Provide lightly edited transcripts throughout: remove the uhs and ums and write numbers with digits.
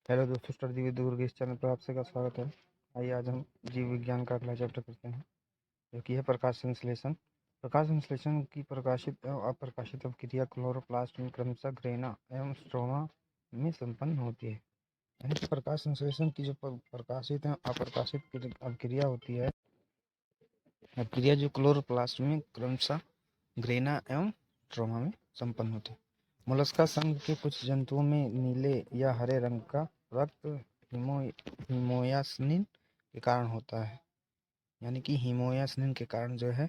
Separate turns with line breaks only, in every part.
Hello दोस्तों, study with गुरु के इस चैनल पर आप सबका स्वागत है। आइए आज हम जीव विज्ञान का अगला चैप्टर करते हैं, जो कि है प्रकाश संश्लेषण। प्रकाश संश्लेषण की प्रकाशित एवं अप्रकाशित अभिक्रिया क्लोरोप्लास्ट में क्रमशः ग्रेना एवं स्ट्रोमा में संपन्न होती है। यानी कि प्रकाश संश्लेषण की जो प्रकाशित एवं अप्रकाशित अभिक्रिया होती है, अभिक्रिया जो क्लोरोप्लास्ट में क्रमशः ग्रेना एवं स्ट्रोमा में संपन्न होती है। मोलस्का संघ के कुछ जंतुओं में नीले या हरे रंग का रक्त हीमोयास्निन के कारण होता है। यानी कि हीमोयास्निन के कारण जो है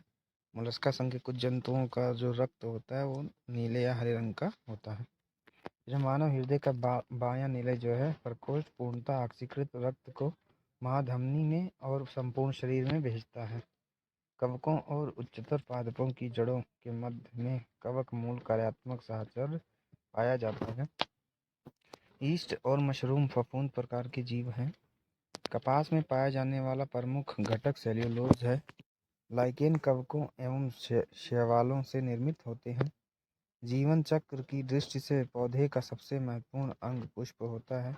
मोलस्का संघ के कुछ जंतुओं का जो रक्त होता है वो नीले या हरे रंग का होता है। जो मानव हृदय का बायां नीले जो है प्रकोष्ठ पूर्णतः ऑक्सीकृत रक्त को महाधमनी में और संपूर्ण शरीर में भेजता है। कवकों और उच्चतर पादपों की जड़ों के मध्य में कवक मूल कार्यात्मक साहचर्य पाया जाता है। ईस्ट और मशरूम फफूंद प्रकार के जीव हैं। कपास में पाया जाने वाला प्रमुख घटक सेल्यूलोज है। लाइकेन कवकों एवं शैवालों से निर्मित होते हैं। जीवन चक्र की दृष्टि से पौधे का सबसे महत्वपूर्ण अंग पुष्प होता है।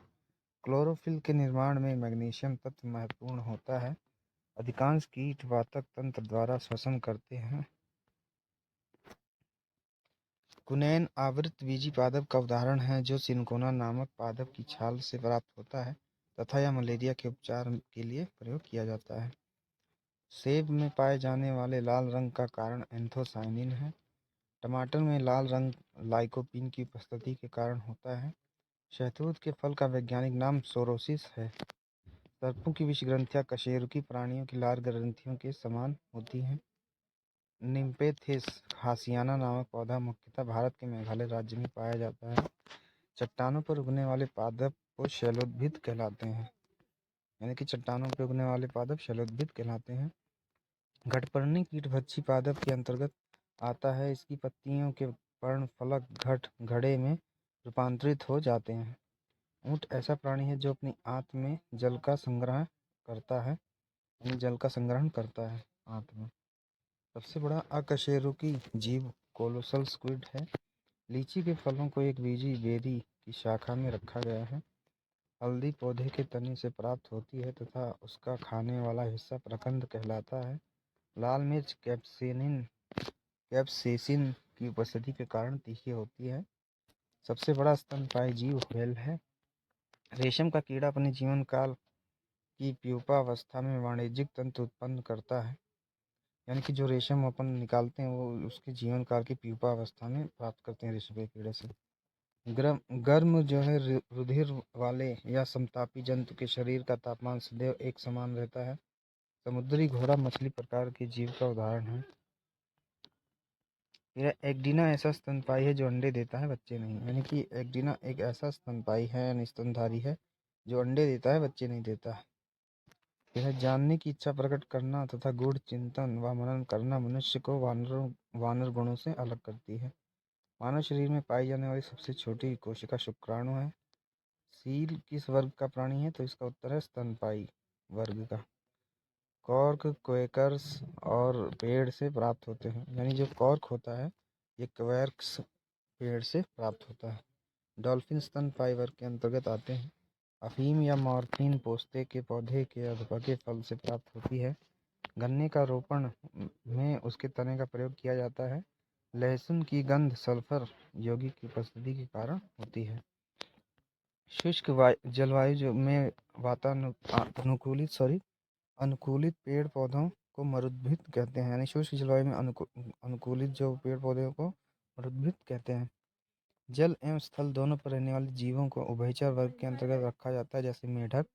क्लोरोफिल के निर्माण में मैग्नीशियम तत्व महत्वपूर्ण होता है। अधिकांश कीट वातक तंत्र द्वारा श्वसन करते हैं। कुनैन आवृत बीजी पादप का उदाहरण है, जो सिनकोना नामक पादप की छाल से प्राप्त होता है तथा यह मलेरिया के उपचार के लिए प्रयोग किया जाता है। सेब में पाए जाने वाले लाल रंग का कारण एंथोसायनिन है। टमाटर में लाल रंग लाइकोपीन की उपस्थिति के कारण होता है। शहतूत के फल का वैज्ञानिक नाम सोरोसिस है। सर्पों की विषग्रंथियां कशेरुकी प्राणियों की लार ग्रंथियों के समान होती हैं। निम्पेथेस हासियाना नामक पौधा मुख्यतः भारत के मेघालय राज्य में पाया जाता है। चट्टानों पर उगने वाले पादप को शैलोद्भिद कहलाते हैं। यानी कि चट्टानों पर उगने वाले पादप शैलोद्भिद कहलाते हैं। घटपर्णी कीटभक्षी पादप के अंतर्गत आता है। इसकी पत्तियों के पर्णफलक घड़े में रूपांतरित हो जाते हैं। ऊँट ऐसा प्राणी है जो अपनी आंत में जल का संग्रह करता है, जल का संग्रहण करता है आंत में। सबसे बड़ा अकशेरुकी जीव कोलोसल स्क्विड है। लीची के फलों को एक बीजी बेरी की शाखा में रखा गया है। हल्दी पौधे के तने से प्राप्त होती है तथा उसका खाने वाला हिस्सा प्रकंद कहलाता है। लाल मिर्च कैप्सेसिन की उपस्थिति के कारण तीखी होती है। सबसे बड़ा स्तनपायी जीव व्हेल है। रेशम का कीड़ा अपने जीवन काल की प्यूपावस्था में वाणिज्यिक तंतु उत्पन्न करता है। यानी कि जो रेशम अपन निकालते हैं वो उसके जीवन काल की प्यूपा अवस्था में प्राप्त करते हैं रेशम के कीड़े से। गर्म जो है रुधिर वाले या समतापी जंतु के शरीर का तापमान सदैव एक समान रहता है। समुद्री घोड़ा मछली प्रकार के जीव का उदाहरण है। यह एग्डीना ऐसा स्तनपायी है जो अंडे देता है, बच्चे नहीं। यानी कि एग्डीना एक ऐसा स्तनपायी है यानी स्तनधारी है जो अंडे देता है, बच्चे नहीं देता है। यह जानने की इच्छा प्रकट करना तथा गूढ़ चिंतन व मनन करना मनुष्य को वानर गुणों से अलग करती है। मानव शरीर में पाई जाने वाली सबसे छोटी कोशिका शुक्राणु है। सील किस वर्ग का प्राणी है? तो इसका उत्तर है स्तनपायी वर्ग का। कॉर्क क्वेकर्स और पेड़ से प्राप्त होते हैं। यानी जो कॉर्क होता है ये क्वेर्क्स पेड़ से प्राप्त होता है। डॉल्फिन स्तनपायी वर्ग के अंतर्गत आते हैं। अफीम या मॉर्फिन पोस्ते के पौधे के अधपके के फल से प्राप्त होती है। गन्ने का रोपण में उसके तने का प्रयोग किया जाता है। लहसुन की गंध सल्फर यौगिक की उपस्थिति के कारण होती है। शुष्क जलवायु में अनुकूलित पेड़ पौधों को मरुद्भिद कहते हैं। यानी शुष्क जलवायु में अनुकूलित जो पेड़ पौधों को मरुद्भिद कहते हैं। जल एवं स्थल दोनों पर रहने वाले जीवों को उभयचर वर्ग के अंतर्गत रखा जाता है, जैसे मेढक।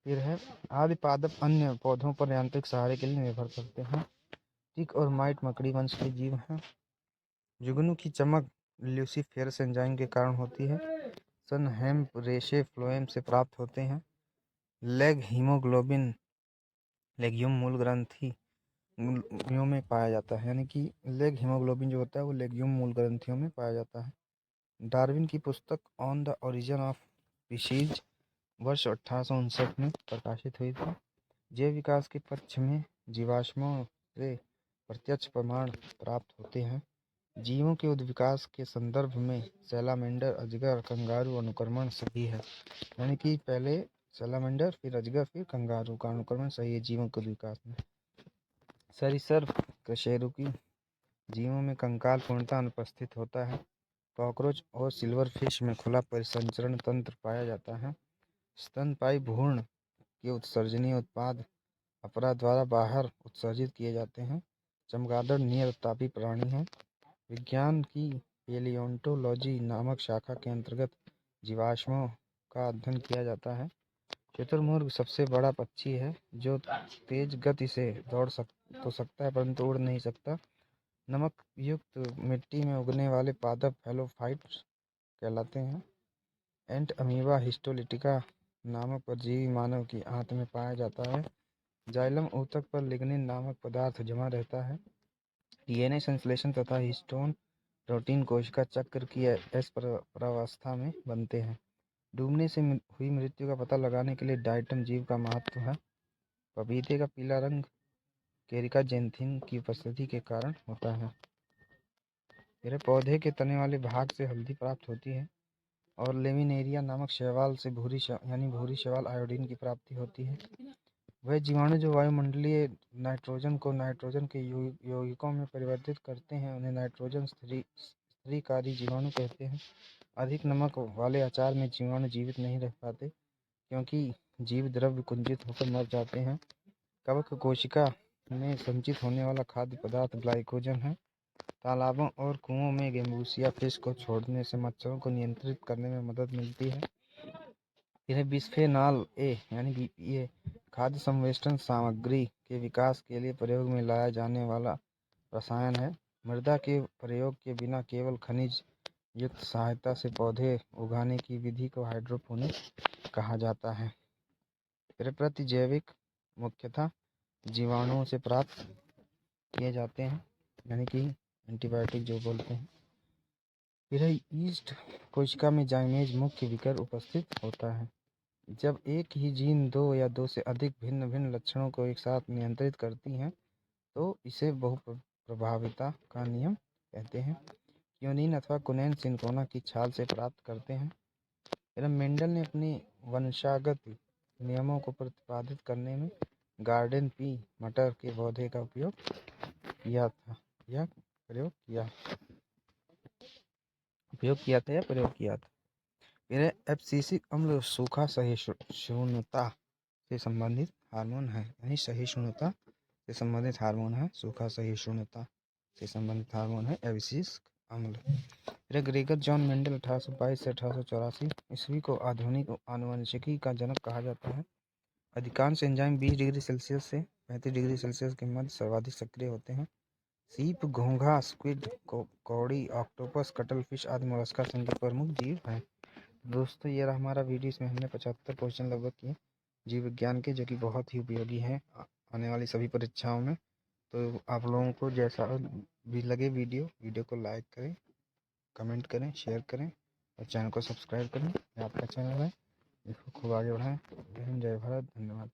फिर है आदि पादप अन्य पौधों पर यांत्रिक सहारे के लिए निर्भर करते हैं। टिक और माइट मकड़ी वंश के जीव हैं। जुगनू की चमक ल्यूसीफेरस एंजाइम के कारण होती है। सन हेम्प रेशे फ्लोएम से प्राप्त होते हैं। लेग हीमोग्लोबिन लेग्यूम मूल ग्रंथियों में पाया जाता है। यानी कि लेग हीमोग्लोबिन जो होता है वो लेग्यूम मूल ग्रंथियों में पाया जाता है। डार्विन की पुस्तक on the origin of species वर्ष 1859 में प्रकाशित हुई थी। जैव विकास के पक्ष में जीवाश्मों से प्रत्यक्ष प्रमाण प्राप्त होते हैं। जीवों के उद्विकास के संदर्भ में सैलामेंडर, अजगर, कंगारू अनुक्रमण सही है। यानी कि पहले सैलामेंडर, फिर अजगर, फिर कंगारू का अनुक्रमण सही है जीवों के विकास में। सरीसृप कशेरुकी जीवों में कंकाल पूर्णतः अनुपस्थित होता है। कॉकरोच और सिल्वरफिश में खुला परिसंचरण तंत्र पाया जाता है। स्तनपायी भ्रूण के उत्सर्जनीय उत्पाद अपरा द्वारा बाहर उत्सर्जित किए जाते हैं। चमगादड़ नियततापी प्राणी है। विज्ञान की पेलियोंटोलॉजी नामक शाखा के अंतर्गत जीवाश्मों का अध्ययन किया जाता है। शुतुरमुर्ग सबसे बड़ा पक्षी है जो तेज गति से दौड़ तो सकता है परंतु उड़ नहीं सकता। नमक युक्त मिट्टी में उगने वाले पादप फैलोफाइट्स कहलाते हैं। एंट अमीबा हिस्टोलिटिका नामक परजीवी मानव की आंत में पाया जाता है। जाइलम ऊतक पर लिग्निन नामक पदार्थ जमा रहता है। डीएनए संश्लेषण तथा हिस्टोन प्रोटीन कोशिका चक्र की एस प्रावस्था में बनते हैं। डूबने से हुई मृत्यु का पता लगाने के लिए डायटम जीव का महत्व है। पपीते का पीला रंग केरिका जेंथिन की उपस्थिति के कारण होता है। फिर पौधे के तने वाले भाग से हल्दी प्राप्त होती है और लेमिनेरिया नामक शैवाल से भूरी शैवाल आयोडीन की प्राप्ति होती है। वह जीवाणु जो वायुमंडलीय नाइट्रोजन को नाइट्रोजन के यौगिकों में परिवर्तित करते हैं उन्हें नाइट्रोजन स्थिरीकारी जीवाणु कहते हैं। अधिक नमक वाले अचार में जीवाणु जीवित नहीं रह पाते क्योंकि जीव द्रव्य कुंजित होकर मर जाते हैं। कवक कोशिका में संचित होने वाला खाद्य पदार्थ ग्लाइकोजन है। तालाबों और कुओं में गेम्बूसिया फिश को छोड़ने से मच्छरों को नियंत्रित करने में मदद मिलती है। यह बिस्फेनॉल ए यानी BPA खाद्य संवेष्टन सामग्री के विकास के लिए प्रयोग में लाया जाने वाला रसायन है। मृदा के प्रयोग के बिना केवल खनिज युक्त सहायता से पौधे उगाने की विधि को हाइड्रोपोनिक कहा जाता है। प्रतिजैविक मुख्यतः जीवाणुओं से प्राप्त किए जाते हैं यानी कि एंटीबायोटिक जो बोलते हैं। फिर ईस्ट कोशिका में जाइमेज मुख्य विकर उपस्थित होता है। जब एक ही जीन दो या दो से अधिक भिन्न भिन्न लक्षणों को एक साथ नियंत्रित करती हैं तो इसे बहुप्रभाविता का नियम कहते हैं। क्यूनिन अथवा कुनैन सिनकोना की छाल से प्राप्त करते हैं। फिर मेंडल ने अपने वंशागत नियमों को प्रतिपादित करने में गार्डन पी मटर के पौधे का उपयोग किया था या प्रयोग किया था। फिर एब्सिसिक अम्ल सूखा सहिष्णुता से संबंधित हार्मोन है यानी सहिष्णुता से संबंधित हार्मोन है। सूखा सहिष्णुता से संबंधित हार्मोन है एब्सिसिक अम्ल। फिर ग्रेगर जॉन मेंडल 1822 से 1884 ईस्वी को आधुनिक आनुवंशिकी का जनक कहा जाता है। अधिकांश एंजाइम 20 डिग्री सेल्सियस से 35 डिग्री सेल्सियस के मध्य सर्वाधिक सक्रिय होते हैं। सीप, घोंघा, स्क्विड, कौड़ी, ऑक्टोपस, कटलफिश आदि मोलस्का संघ प्रमुख जीव हैं। दोस्तों ये रहा हमारा वीडियो। इसमें हमने 75 क्वेश्चन लगभग किए जीव विज्ञान के जो कि बहुत ही उपयोगी हैं आने वाली सभी परीक्षाओं में। तो आप लोगों को जैसा भी लगे वीडियो को लाइक करें, कमेंट करें, शेयर करें और चैनल को सब्सक्राइब करें। ये आपका चैनल है, इसको खूब आगे बढ़ाएं। जय हिंद, जय भारत, धन्यवाद।